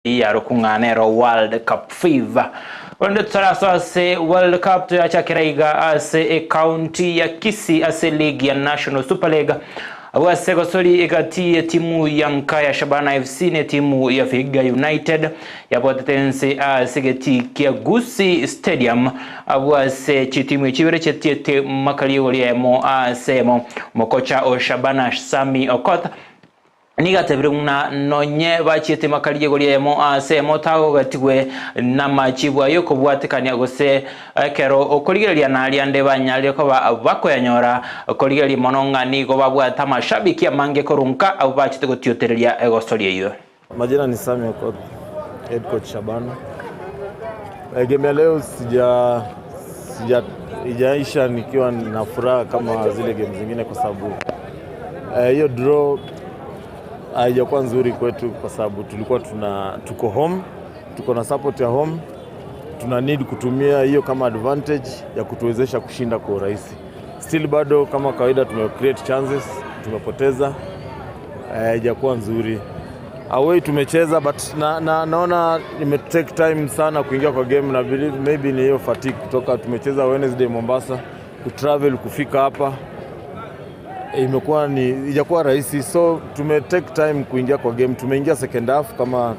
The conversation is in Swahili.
ya rukunganero World Cup fever. Wende tsaraso se World Cup to achakiraiga ase county ya Kisii ase league ya National Super League. Awase gosori igati timu ya Nkaya Shabana FC ne timu ya Vihiga United ya potensi asegeti kia Gusii Stadium. Awase chitimu chibere chetiete makaliyo liemo asemo mokocha o Shabana Sami Okot niga tebiruna nonye bachite makaliye goliemo ase motago gatigwe na machibwa yoko bwatekanya gose kero okoligeria na aliande banyali ko bakoyanyora okoligeria mononga ni go babwata mashabiki amange korunka au bachite gotiotereria egostoria iyo. Majina ni Sami Okot, head coach Shabana. Game ya leo sijaisha nikiwa na furaha kama zile game zingine kwa sababu hiyo draw haijakuwa nzuri kwetu kwa sababu tulikuwa tuko home, tuko na support ya home, tuna need kutumia hiyo kama advantage ya kutuwezesha kushinda kwa urahisi. Still bado kama kawaida create chances, tumepoteza, haijakuwa nzuri. Away tumecheza but naona take time sana kuingia kwa game na believe maybe ni hiyo fatigue kutoka tumecheza Wednesday Mombasa, kutravel kufika hapa. Imekuwa ijakuwa rahisi, so take time kuingia kwa game. Tumeingia second half kama